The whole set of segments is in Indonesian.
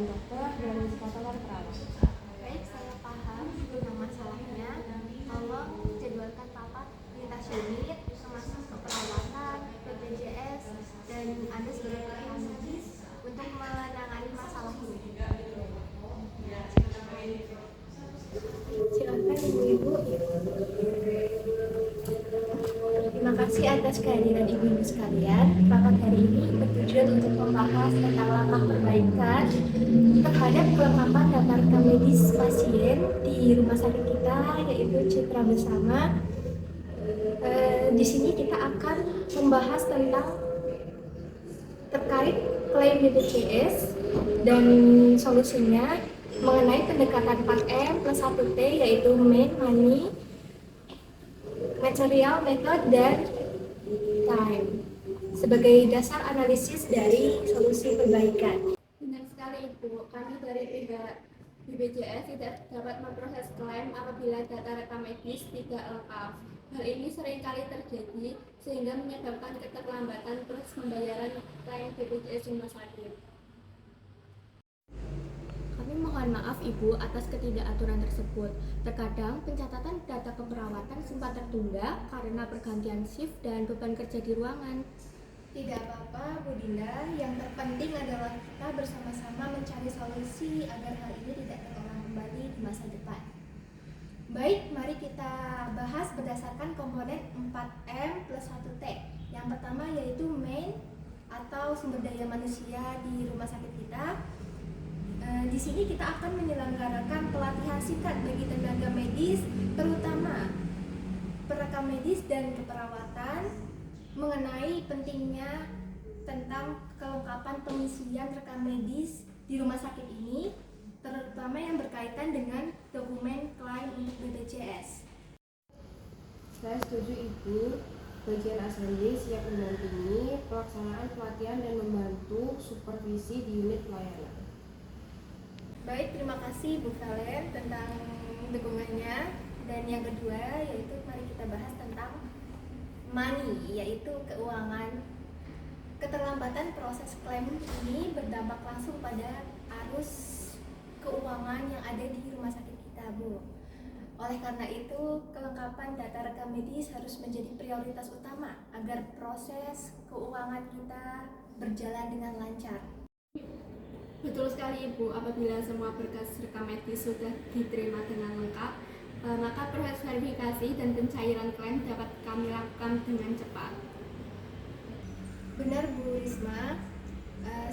calon dokter dan protokol perawat. Baik, saya paham tentang masalahnya. Tolong jadwalkan rapat lintas unit, termasuk keperawatan, BPJS, dan ada sebagai medis untuk menangani masalah ini. Silakan ibu-ibu. Terima kasih atas kehadiran ibu-ibu sekalian. Rapat hari ini bertujuan untuk membahas tentang langkah perbaikan terhadap kelengkapan data rekam medis pasien di rumah sakit kita, yaitu Citra Bersama. Di sini kita akan membahas tentang terkait klaim BPJS dan solusinya mengenai pendekatan 4M plus 1T, yaitu main, money, material, method, dan time sebagai dasar analisis dari solusi perbaikan. Benar sekali Ibu, kami dari pihak BPJS tidak dapat memproses klaim apabila data rekam medis tidak lengkap. Hal ini seringkali terjadi sehingga menyebabkan keterlambatan proses pembayaran klaim BPJS rumah sakit. Kami mohon maaf Ibu atas ketidakaturan tersebut. Terkadang pencatatan data keperawatan sempat tertunda karena pergantian shift dan beban kerja di ruangan. Tidak apa-apa Bu Dinda, yang terpenting adalah kita bersama-sama mencari solusi agar hal ini tidak terulang kembali di masa depan. Baik, mari kita bahas berdasarkan komponen 4M plus 1T. Yang pertama yaitu main atau sumber daya manusia di rumah sakit kita. Di sini kita akan menyelenggarakan pelatihan singkat bagi tenaga medis, terutama perekam medis dan keperawatan, mengenai pentingnya tentang kelengkapan pengisian rekam medis di rumah sakit ini, terutama yang berkaitan dengan dokumen klaim untuk BPJS. Saya setuju Ibu, bagian ASND siap mendampingi pelaksanaan pelatihan dan membantu supervisi di unit pelayanan. Baik, terima kasih Bu Valen tentang dukungannya. Dan yang kedua yaitu mari kita bahas tentang money, yaitu keuangan. Keterlambatan proses klaim ini berdampak langsung pada arus keuangan yang ada di rumah sakit kita, Bu. Oleh karena itu, kelengkapan data rekam medis harus menjadi prioritas utama agar proses keuangan kita berjalan dengan lancar. Betul sekali Ibu, apabila semua berkas rekam medis sudah diterima dengan lengkap, maka proses verifikasi dan pencairan klaim dapat kami lakukan dengan cepat. Benar Bu Risma.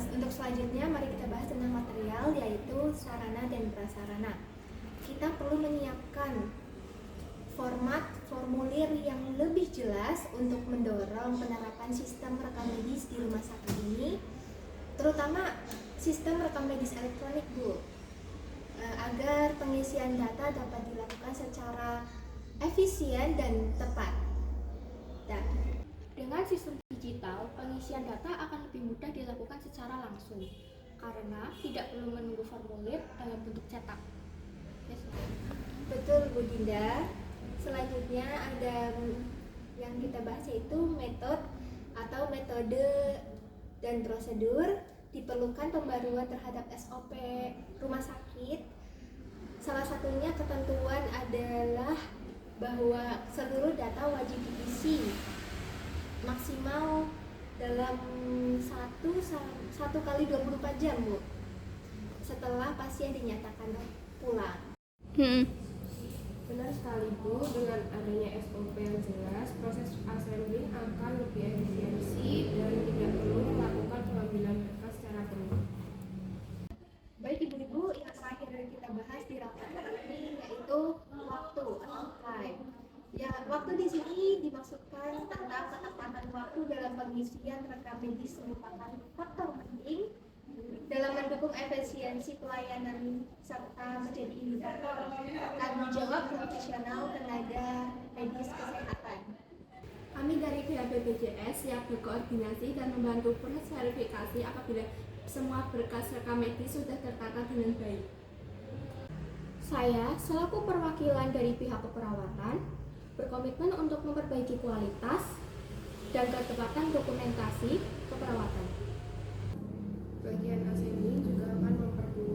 Untuk selanjutnya mari kita bahas tentang material, yaitu sarana dan prasarana. Kita perlu menyiapkan format formulir yang lebih jelas untuk mendorong penerapan sistem rekam medis di rumah sakit ini, terutama sistem rekam medis elektronik Bu, agar pengisian data dapat dilakukan secara efisien dan tepat. Dengan sistem digital, pengisian data akan lebih mudah dilakukan secara langsung karena tidak perlu menunggu formulir dalam bentuk cetak. Betul Bu Dinda. Selanjutnya ada yang kita bahas yaitu metode dan prosedur. Diperlukan pembaruan terhadap SOP rumah sakit. Salah satunya ketentuan adalah bahwa seluruh data wajib diisi maksimal dalam 1 kali 24 jam Bu, setelah pasien dinyatakan pulang. Benar sekali Bu, dengan adanya SOP yang jelas, proses assembling akan lebih efisiensi dan tidak perlu melakukan pengambilan berkas secara penuh. Baik Ibu-ibu, yang terakhir yang kita bahas di rapat ini yaitu waktu atau time. Ya, waktu di sini dimaksudkan tentang ketepatan waktu dalam pengisian rekam medis merupakan faktor penting dalam mendukung efisiensi pelayanan serta menjadi indikator tanggung jawab profesional tenaga medis kesehatan. Kami dari pihak BPJS siap berkoordinasi dan membantu proses verifikasi apabila semua berkas rekam medis sudah tertata dengan baik. Saya selaku perwakilan dari pihak keperawatan berkomitmen untuk memperbaiki kualitas dan ketepatan dokumentasi keperawatan. Bagian ASND juga akan memperkuat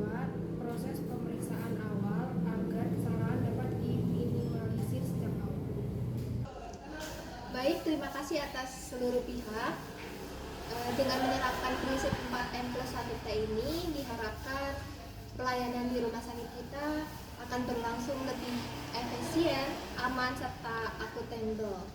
atas seluruh pihak. Dengan menerapkan prinsip 4M+1T ini diharapkan pelayanan di rumah sakit kita akan berlangsung lebih efisien, aman, serta akuntabel.